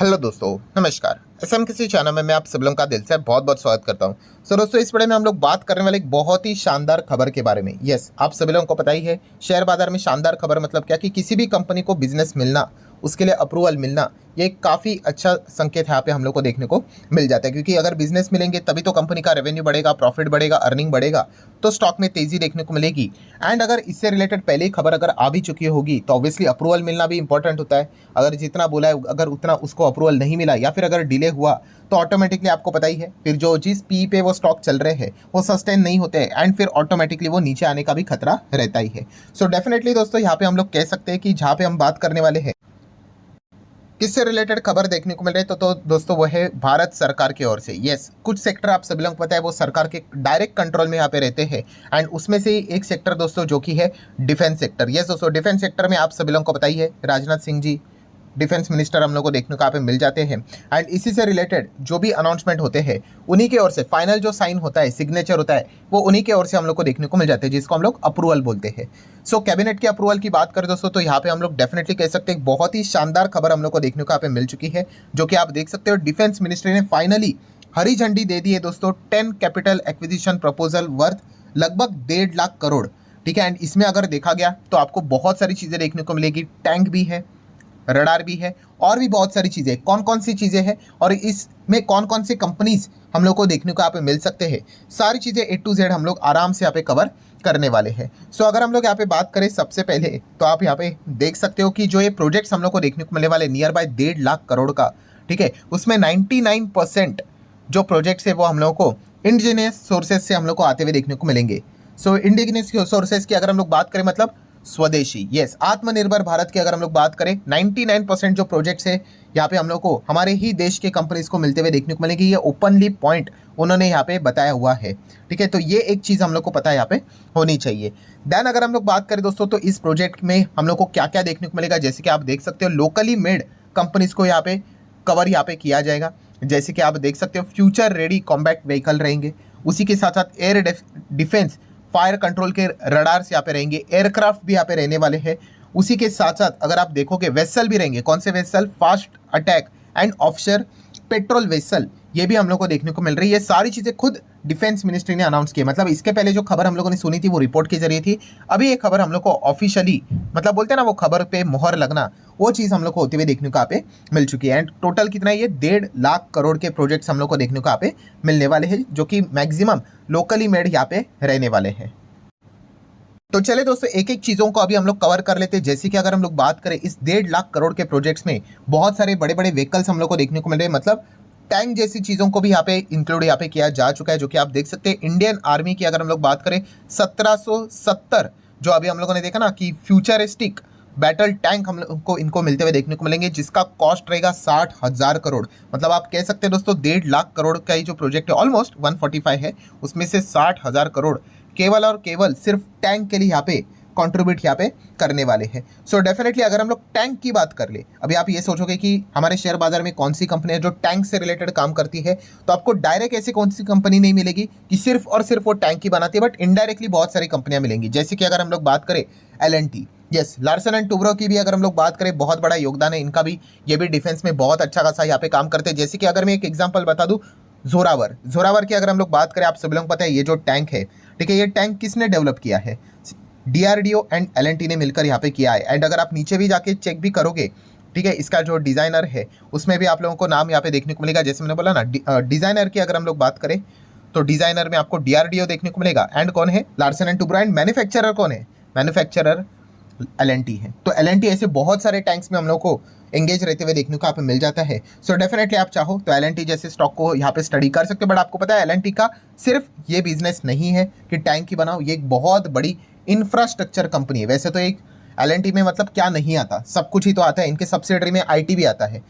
Hello दोस्तों, नमस्कार। SM किसी चैनल में मैं आप सब लोगों का दिल से बहुत बहुत स्वागत करता हूं। दोस्तों, इस वीडियो में हम लोग बात करने वाले एक बहुत ही शानदार खबर के बारे में। यस, आप सभी लोगों को पता ही है, शेयर बाजार में शानदार खबर मतलब क्या कि किसी भी कंपनी को बिजनेस मिलना, उसके लिए अप्रूवल मिलना, ये काफ़ी अच्छा संकेत यहाँ पे हम लोग को देखने को मिल जाता है। क्योंकि अगर बिजनेस मिलेंगे तभी तो कंपनी का रेवेन्यू बढ़ेगा, प्रॉफिट बढ़ेगा, अर्निंग बढ़ेगा, तो स्टॉक में तेजी देखने को मिलेगी। एंड अगर इससे रिलेटेड पहले ही खबर अगर आ भी चुकी होगी तो ऑब्वियसली अप्रूवल मिलना भी इंपॉर्टेंट होता है। अगर जितना बोला है अगर उतना उसको अप्रूवल नहीं मिला या फिर अगर डिले हुआ तो ऑटोमेटिकली आपको पता ही है फिर जो जिस पी पे वो स्टॉक चल रहे हैं वो सस्टेन नहीं होते हैं एंड फिर ऑटोमेटिकली वो नीचे आने का भी खतरा रहता ही है। सो डेफिनेटली दोस्तों, यहाँ पे हम लोग कह सकते हैं कि जहाँ पे हम बात करने वाले हैं किससे रिलेटेड खबर देखने को मिल रही है तो दोस्तों वो है भारत सरकार की ओर से। यस, कुछ सेक्टर आप सभी लोगों को पता है वो सरकार के डायरेक्ट कंट्रोल में यहाँ पे रहते हैं एंड उसमें से एक सेक्टर दोस्तों जो कि है डिफेंस सेक्टर। यस दोस्तों, डिफेंस सेक्टर में आप सभी लोगों को पता ही है राजनाथ सिंह जी डिफेंस मिनिस्टर हम लोग को देखने को यहाँ पे मिल जाते हैं। एंड इसी से रिलेटेड जो भी अनाउंसमेंट होते हैं उन्हीं के ओर से फाइनल जो साइन होता है, सिग्नेचर होता है, वो उन्हीं के ओर से हम लोग को देखने को मिल जाते हैं, जिसको हम लोग अप्रूवल बोलते हैं। सो कैबिनेट के अप्रूवल की बात करें दोस्तों तो यहाँ पे हम लोग डेफिनेटली कह सकते हैं बहुत ही शानदार खबर हम लोग को देखने को यहाँ पे मिल चुकी है, जो कि आप देख सकते हो डिफेंस मिनिस्ट्री ने फाइनली हरी झंडी दे दी है दोस्तों 10 कैपिटल एक्विजिशन प्रपोजल वर्थ लगभग 1.5 लाख करोड़। ठीक है, एंड इसमें अगर देखा गया तो आपको बहुत सारी चीज़ें देखने को मिलेगी। टैंक भी है, रडार भी है और भी बहुत सारी चीज़ें। कौन कौन सी चीज़ें हैं और इसमें कौन कौन सी कंपनीज हम लोग को देखने को यहाँ पे मिल सकते हैं, सारी चीज़ें A to Z हम लोग आराम से यहाँ पे कवर करने वाले हैं। सो अगर हम लोग यहाँ पे बात करें सबसे पहले तो आप यहाँ पे देख सकते हो कि जो ये प्रोजेक्ट्स हम लोग को देखने को मिलने वाले नियर बाय 1.5 लाख करोड़ का, ठीक है, उसमें 99% जो प्रोजेक्ट्स है वो हम लोग को इंडिजिनियस सोर्सेज से हम लोग को आते हुए देखने को मिलेंगे। सो इंडिजिनियस सोर्सेज की अगर हम लोग बात करें मतलब स्वदेशी, यस, आत्मनिर्भर भारत की अगर हम लोग बात करें 99% जो प्रोजेक्ट्स है यहाँ पे हम लोग को हमारे ही देश के कंपनीज को मिलते हुए देखने को मिलेगी। ये ओपनली पॉइंट उन्होंने यहाँ पे बताया हुआ है। ठीक है, तो ये एक चीज़ हम लोग को पता है यहाँ पे होनी चाहिए। देन अगर हम लोग बात करें दोस्तों तो इस प्रोजेक्ट में हम लोग को क्या क्या देखने को मिलेगा, जैसे कि आप देख सकते हो लोकली मेड कंपनीज को यहाँ पे कवर यहाँ पे किया जाएगा। जैसे कि आप देख सकते हो फ्यूचर रेडी कॉम्बैट व्हीकल रहेंगे, उसी के साथ साथ एयर डिफेंस फायर कंट्रोल के रडार्स यहाँ पे रहेंगे, एयरक्राफ्ट भी यहाँ पे रहने वाले हैं। उसी के साथ साथ अगर आप देखोगे वेसल भी रहेंगे। कौन से vessel? Fast attack and offshore patrol vessel, ये भी हम लोग को देखने को मिल रही है। ये सारी चीज़ें खुद डिफेंस मिनिस्ट्री ने अनाउंस की। मतलब इसके पहले जो खबर हम लोगों ने सुनी थी वो रिपोर्ट के जरिए थी, अभी ये खबर हम लोग को ऑफिशियली मतलब बोलते हैं ना वो खबर पे मोहर लगना, वो चीज़ हम लोग को होते हुए देखने को यहाँ पे मिल चुकी है। एंड टोटल कितना है ये 1.5 लाख करोड़ के प्रोजेक्ट्स हम लोग को देखने को यहाँ पे मिलने वाले हैं, जो कि मैक्सिमम लोकली मेड यहाँ पे रहने वाले हैं। तो चले दोस्तों, एक एक चीज़ों को अभी हम लोग कवर कर लेते हैं। जैसे कि अगर हम लोग बात करें इस 1.5 लाख करोड़ के प्रोजेक्ट्स में बहुत सारे बड़े बड़े व्हीकल्स हम लोग को देखने को मिल रहे हैं। मतलब टैंक जैसी चीज़ों को भी यहाँ पे इंक्लूड यहाँ पे किया जा चुका है, जो कि आप देख सकते हैं। इंडियन आर्मी की अगर हम लोग बात करें 1770 जो अभी हम लोगों ने देखा ना कि फ्यूचरिस्टिक बैटल टैंक हम लोग को इनको मिलते हुए देखने को मिलेंगे, जिसका कॉस्ट रहेगा 60,000 करोड़। मतलब आप कह सकते हैं दोस्तों 1.5 लाख करोड़ का ही जो प्रोजेक्ट है ऑलमोस्ट 145 है, उसमें से 60,000 करोड़ केवल और केवल सिर्फ टैंक के लिए यहाँ पे कंट्रीब्यूट यहाँ पे करने वाले हैं। सो डेफिनेटली अगर हम लोग टैंक की बात कर ले, अभी आप ये सोचोगे कि हमारे शेयर बाजार में कौन सी कंपनी है जो टैंक से रिलेटेड काम करती है, तो आपको डायरेक्ट ऐसी कौन सी कंपनी नहीं मिलेगी कि सिर्फ और सिर्फ वो टैंक ही बनाती है, बट इनडायरेक्टली बहुत सारी कंपनियां मिलेंगी। जैसे कि अगर हम लोग बात करें L&T, yes, Larsen and Toubro की भी अगर हम लोग बात करें बहुत बड़ा योगदान है इनका भी, ये भी डिफेंस में बहुत अच्छा खासा यहाँ पे काम करते हैं। जैसे कि अगर मैं एक एग्जाम्पल बता दूँ, जोरावर की अगर हम लोग बात करें, आप सभी लोगों को पता है ये जो टैंक है, ठीक है, ये टैंक किसने डेवलप किया है? DRDO एंड L&T ने मिलकर यहाँ पे किया है। एंड अगर आप नीचे भी जाके चेक भी करोगे, ठीक है, इसका जो डिज़ाइनर है उसमें भी आप लोगों को नाम यहाँ पे देखने को मिलेगा। जैसे मैंने बोला ना, डिज़ाइनर की अगर हम लोग बात करें तो डिज़ाइनर में आपको DRDO देखने को मिलेगा। एंड कौन है? Larsen and Toubro. And manufacturer कौन है? मैन्युफैक्चरर L&T है। तो L&T ऐसे बहुत सारे टैंक्स में हम लोग को एंगेज रहते हुए देखने को यहाँ पे मिल जाता है। सो डेफिनेटली आप चाहो तो L&T जैसे स्टॉक को यहाँ पे स्टडी कर सकते हो। बट आपको पता है L&T का सिर्फ ये बिजनेस नहीं है कि टैंक ही बनाओ, ये एक बहुत बड़ी इंफ्रास्ट्रक्चर कंपनी है। वैसे तो एक L&T में मतलब क्या नहीं आता, सब कुछ ही तो आता है। इनके सब्सिडरी में IT भी आता है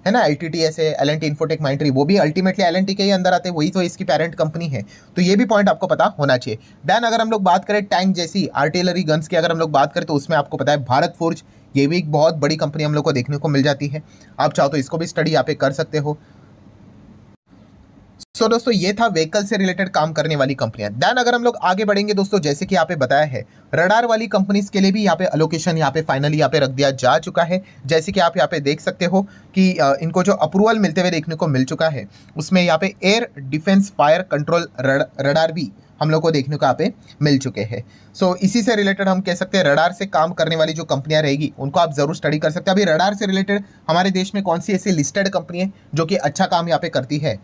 ना, LTTS है, L&T इन्फोटेक माइंट्री, वो भी अल्टीमेटली L&T के ही अंदर आते हैं, वही तो इसकी पेरेंट कंपनी है। तो ये भी पॉइंट आपको पता होना चाहिए। देन अगर हम लोग बात करें टैंक जैसी आर्टिलरी गन्स की अगर हम लोग बात करें तो उसमें आपको पता है भारत फोर्ज, ये भी एक बहुत बड़ी कंपनी हम लोग को देखने को मिल जाती है। आप चाहो तो इसको भी स्टडी यहाँ पे कर सकते हो। सो दोस्तों ये था व्हीकल से रिलेटेड काम करने वाली कंपनियां। देन अगर हम लोग आगे बढ़ेंगे दोस्तों, जैसे कि यहाँ पे बताया है, रडार वाली कंपनीज के लिए भी यहाँ पे अलोकेशन यहाँ पे फाइनली यहाँ पे रख दिया जा चुका है। जैसे कि आप यहाँ पे देख सकते हो कि इनको जो अप्रूवल मिलते हुए देखने को मिल चुका है, उसमें यहाँ पे air defence fire control radar भी हम लोग को देखने को यहाँ पे मिल चुके हैं। सो इसी से रिलेटेड हम कह सकते हैं रडार से काम करने वाली जो कंपनियां रहेगी उनको आप जरूर स्टडी कर सकते हैं। अभी रडार से रिलेटेड हमारे देश में कौन सी ऐसी लिस्टेड कंपनी है जो कि अच्छा काम यहाँ पे करती है,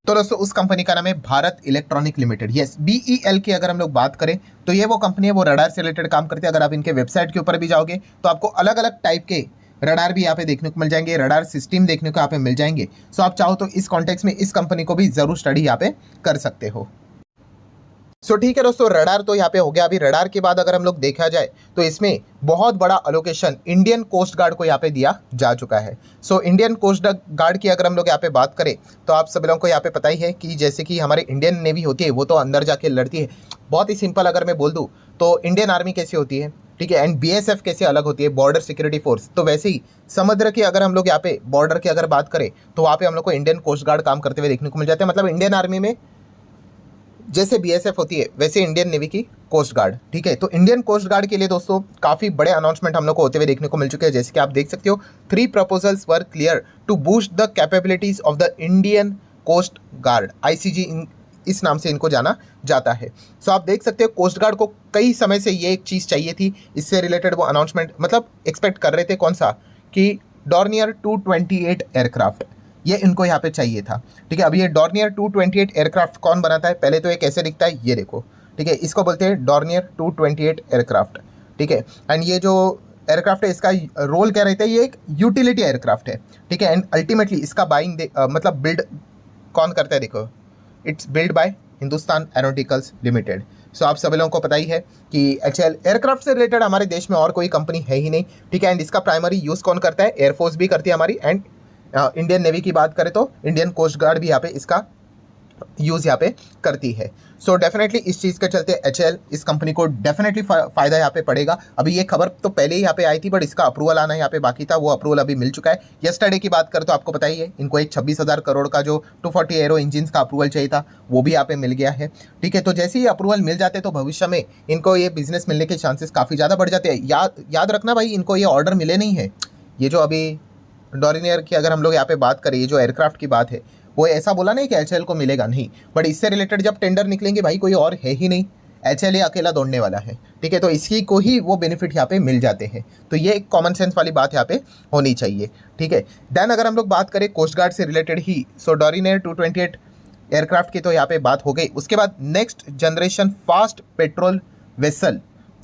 तो दोस्तों उस कंपनी का नाम है Bharat electronic limited. Yes, BEL की अगर हम लोग बात करें तो ये वो कंपनी है, वो रडार से रिलेटेड काम करती है। अगर आप इनके वेबसाइट के ऊपर भी जाओगे तो आपको अलग अलग टाइप के रडार भी यहाँ पे देखने को मिल जाएंगे, रडार सिस्टम देखने को यहाँ पे मिल जाएंगे। सो आप चाहो तो इस कॉन्टेक्स्ट में इस कंपनी को भी जरूर स्टडी यहाँ पे कर सकते हो। सो ठीक है दोस्तों, रडार तो यहाँ पे हो गया। अभी रडार के बाद अगर हम लोग देखा जाए तो इसमें बहुत बड़ा अलोकेशन इंडियन कोस्ट गार्ड को यहाँ पे दिया जा चुका है। सो इंडियन कोस्ट गार्ड की अगर हम लोग यहाँ पे बात करें तो आप सब लोगों को यहाँ पे पता ही है कि जैसे कि हमारे इंडियन नेवी होती है वो तो अंदर जाके लड़ती है। बहुत ही सिंपल अगर मैं बोल दूँ तो इंडियन आर्मी कैसी होती है, ठीक है, एंड BSF कैसे अलग होती है, बॉर्डर सिक्योरिटी फोर्स, तो वैसे ही समुद्र की अगर हम लोग यहाँ पे बॉर्डर की अगर बात करें तो वहाँ पे हम लोग को इंडियन कोस्ट गार्ड काम करते हुए देखने को मिल जाते हैं। मतलब इंडियन आर्मी में जैसे BSF होती है वैसे इंडियन नेवी की कोस्ट गार्ड, ठीक है। तो इंडियन कोस्ट गार्ड के लिए दोस्तों काफ़ी बड़े अनाउंसमेंट हम लोग को होते हुए देखने को मिल चुके हैं। जैसे कि आप देख सकते हो 3 proposals were clear to boost the capabilities of the Indian Coast Guard, ICG इस नाम से इनको जाना जाता है। सो आप देख सकते हो कोस्ट गार्ड को कई समय से ये एक चीज़ चाहिए थी, इससे रिलेटेड वो अनाउंसमेंट मतलब एक्सपेक्ट कर रहे थे। कौन सा, कि डॉर्नियर 228 एयरक्राफ्ट, ये इनको यहाँ पे चाहिए था, ठीक है। अभी ये डॉर्नियर 228 एयरक्राफ्ट कौन बनाता है, पहले तो ये कैसे दिखता है ये देखो, ठीक है, इसको बोलते हैं डॉर्नियर 228 एयरक्राफ्ट, ठीक है। एंड ये जो एयरक्राफ्ट है इसका रोल क्या रहता है, ये एक यूटिलिटी एयरक्राफ्ट है, ठीक है। एंड अल्टीमेटली इसका बाइंग मतलब बिल्ड कौन करता है, देखो, it's build by Hindustan aeronauticals limited. So आप सभी लोगों को पता ही है कि HAL एयरक्राफ्ट से रिलेटेड हमारे देश में और कोई कंपनी है ही नहीं, ठीक है। एंड इसका प्राइमरी यूज़ कौन करता है, एयरफोर्स भी करती है हमारी, एंड इंडियन नेवी की बात करें तो इंडियन कोस्ट गार्ड भी यहाँ पे इसका यूज़ यहाँ पे करती है। सो डेफिनेटली इस चीज़ के चलते HAL इस कंपनी को डेफिनेटली फ़ायदा यहाँ पे पड़ेगा। अभी ये खबर तो पहले ही यहाँ पे आई थी, बट इसका अप्रूवल आना यहाँ पे बाकी था, वो अप्रूवल अभी मिल चुका है। यस्टरडे की बात करें तो आपको पता ही है, इनको एक 26,000 करोड़ का जो 240 एरो इंजिन का अप्रूवल चाहिए था वो भी यहाँ पे मिल गया है, ठीक है। तो जैसे ही अप्रूवल मिल जाते तो भविष्य में इनको ये बिजनेस मिलने के चांसेस काफ़ी ज़्यादा बढ़ जाते हैं। याद रखना भाई, इनको ये ऑर्डर मिले नहीं है। ये जो अभी डॉर्नियर की अगर हम लोग यहाँ पे बात करें, ये जो एयरक्राफ्ट की बात है, वो ऐसा बोला नहीं कि HAL को मिलेगा, नहीं, बट इससे रिलेटेड जब टेंडर निकलेंगे भाई कोई और है ही नहीं, HAL ही अकेला दौड़ने वाला है, ठीक है। तो इसी को ही वो बेनिफिट यहाँ पे मिल जाते हैं। तो ये एक कॉमन सेंस वाली बात यहाँ पे होनी चाहिए, ठीक है। देन अगर हम लोग बात करें कोस्ट गार्ड से रिलेटेड ही, सो डॉर्नियर 228 एयरक्राफ्ट की तो यहाँ पे बात हो गई। उसके बाद next generation fast patrol vessel,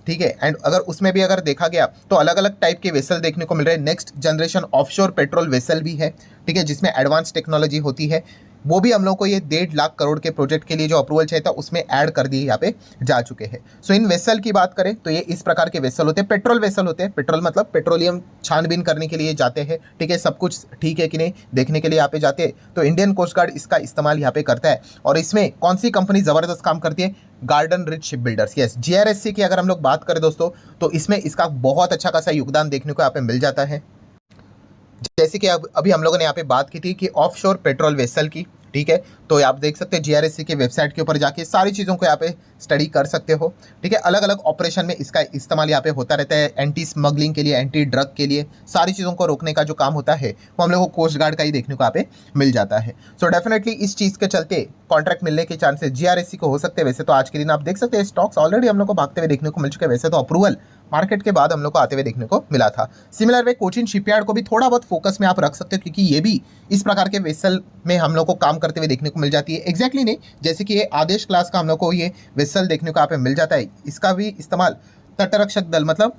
ठीक है। एंड अगर उसमें भी अगर देखा गया तो अलग अलग टाइप के वेसल देखने को मिल रहे हैं। Next generation offshore patrol vessel भी है, ठीक है, जिसमें एडवांस टेक्नोलॉजी होती है। वो भी हम लोग को ये 1.5 लाख करोड़ के प्रोजेक्ट के लिए जो अप्रूवल चाहिए था उसमें ऐड कर दिए यहाँ पे जा चुके हैं। सो इन वेसल की बात करें तो ये इस प्रकार के वेसल होते हैं, पेट्रोल वेसल होते हैं। पेट्रोल मतलब पेट्रोलियम छानबीन करने के लिए जाते हैं, ठीक है, सब कुछ ठीक है कि नहीं देखने के लिए यहाँ पे जाते हैं। तो इंडियन कोस्ट गार्ड इसका इस्तेमाल यहाँ पे करता है। और इसमें कौन सी कंपनी ज़बरदस्त काम करती है, garden rich ship builders. Yes, GRSC की अगर हम लोग बात करें दोस्तों तो इसमें इसका बहुत अच्छा खासा योगदान देखने को यहाँ पे मिल जाता है। जैसे कि अभी हम लोगों ने यहाँ पे बात की थी कि ऑफशोर पेट्रोल वेसल की, ठीक है। तो आप देख सकते हैं GRSC के वेबसाइट के ऊपर जाके सारी चीज़ों को यहाँ पे स्टडी कर सकते हो, ठीक है। अलग अलग ऑपरेशन में इसका इस्तेमाल यहाँ पे होता रहता है, एंटी स्मगलिंग के लिए, एंटी ड्रग के लिए, सारी चीज़ों को रोकने का जो काम होता है वो हम लोग को कोस्ट गार्ड का ही देखने को यहाँ पे मिल जाता है। सो डेफिनेटली इस चीज़ के चलते कॉन्ट्रैक्ट मिलने के चांसेस GRSC को हो सकते हैं। वैसे तो आज के दिन आप देख सकते हैं स्टॉक्स ऑलरेडी हम लोग को भागते हुए देखने को मिल चुके हैं। वैसे तो अप्रूवल मार्केट के बाद हम लोग को आते हुए देखने को मिला था। सिमिलर वे कोचिन शिपयार्ड को भी थोड़ा बहुत फोकस में आप रख सकते हो, क्योंकि ये भी इस प्रकार के वेसल में हम लोग को काम करते हुए देखने को मिल जाती है। एग्जैक्टली नहीं, जैसे कि ये आदेश क्लास का हम लोग को ये वेसल देखने को यहाँ पे मिल जाता है, इसका भी इस्तेमाल तटरक्षक दल मतलब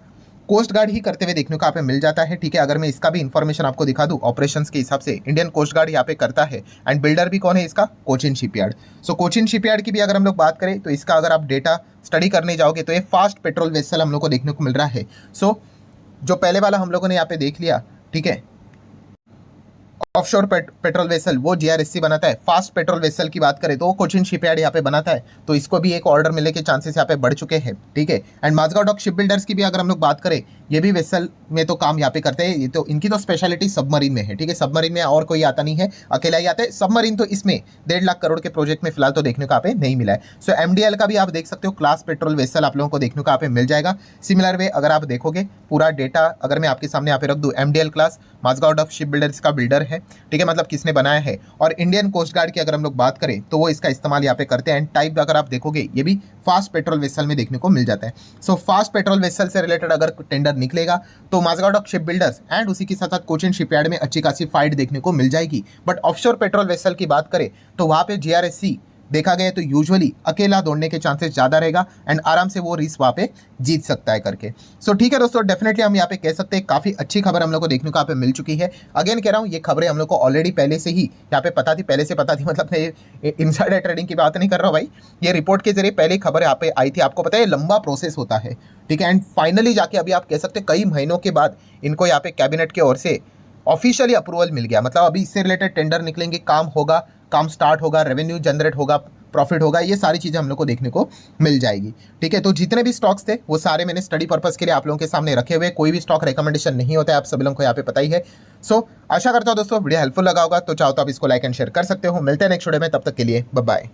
कोस्ट गार्ड ही करते हुए देखने को यहाँ पे मिल जाता है, ठीक है। अगर मैं इसका भी इन्फॉर्मेशन आपको दिखा दूँ ऑपरेशंस के हिसाब से, इंडियन कोस्ट गार्ड यहाँ पे करता है। एंड बिल्डर भी कौन है इसका, कोचिन शिपयार्ड। सो कोचिन शिपयार्ड की भी अगर हम लोग बात करें तो इसका अगर आप डेटा स्टडी करने जाओगे तो ये फास्ट पेट्रोल वेसल हम लोग को देखने को मिल रहा है। सो जो पहले वाला हम लोगों ने यहाँ पे देख लिया, ठीक है, ऑफशोर पेट्रोल वेसल वो जीआरएससी बनाता है। फास्ट पेट्रोल वेसल की बात करें तो वो कोचिन शिपयार्ड यहाँ पे बनाता है, तो इसको भी एक ऑर्डर मिलने के चांसेस यहाँ पे बढ़ चुके हैं, ठीक है। And Mazagon Dock Ship Builders की भी अगर हम लोग बात करें, ये भी वेसल में तो काम यहाँ पे करते हैं। ये तो इनकी तो स्पेशलिटी सबमरीन में है, ठीक है। सबमरीन में और कोई आता नहीं है, अकेला ही आता है सबमरीन। तो इसमें 1.5 लाख करोड़ के प्रोजेक्ट में फिलहाल तो देखने को यहाँ पे नहीं मिला है। सो एमडीएल का भी आप देख सकते हो, क्लास पेट्रोल वेसल आप लोगों को देखने को यहाँ पे मिल जाएगा। सिमिलर वे अगर आप देखोगे पूरा डेटा अगर मैं आपके सामने यहाँ पे रख दूँ, MDL class Mazagon Dock Ship Builders का बिल्डर है, ठीक है, मतलब किसने बनाया है। और इंडियन कोस्ट गार्ड की अगर हम लोग बात करें तो वो इसका इस्तेमाल यहाँ पे करते हैं। एंड टाइप अगर आप देखोगे ये भी फास्ट पेट्रोल वेसल में देखने को मिल जाता है। सो फास्ट पेट्रोल वेसल से रिलेटेड अगर टेंडर निकलेगा तो Mazagon Dock Ship Builders and उसी के साथ साथ कोचिन शिपयार्ड में अच्छी खासी फाइट देखने को मिल जाएगी। बट ऑफशोर पेट्रोल वेसल की बात करें तो वहाँ पे जीआरएससी देखा गया तो यूजुअली अकेला दौड़ने के चांसेस ज़्यादा रहेगा एंड आराम से वो रेस वहाँ पे जीत सकता है करके। सो ठीक है दोस्तों, डेफिनेटली हम यहाँ पे कह सकते हैं काफ़ी अच्छी खबर हम लोग को देखने को यहाँ पे मिल चुकी है। अगेन कह रहा हूँ, ये खबरें हम लोग को ऑलरेडी पहले से ही यहाँ पे पता थी, पहले से पता थी, मतलब मैं इनसाइडर ट्रेडिंग की बात नहीं कर रहा हूँ भाई। ये रिपोर्ट के जरिए पहले खबर यहाँ पे आई थी, आपको पता है लंबा प्रोसेस होता है, ठीक है। एंड फाइनली जाके अभी आप कह सकते हैं कई महीनों के बाद इनको यहाँ पे कैबिनेट की ओर से ऑफिशियली अप्रूवल मिल गया। मतलब अभी इससे रिलेटेड टेंडर निकलेंगे, काम होगा, काम स्टार्ट होगा, रेवेन्यू जनरेट होगा, प्रॉफिट होगा, ये सारी चीज़ें हम लोग को देखने को मिल जाएगी, ठीक है। तो जितने भी स्टॉक्स थे वो सारे मैंने स्टडी पर्पस के लिए आप लोगों के सामने रखे हुए। कोई भी स्टॉक रिकमेंडेशन नहीं होता है, आप सभी लोगों को यहाँ पे पता ही है। सो आशा करता हूँ दोस्तों वीडियो हेल्पफुल लगा होगा, तो चाहो तो आप इसको लाइक एंड शेयर कर सकते हो। मिलते हैं नेक्स्ट वीडियो में, तब तक के लिए बाय बाय।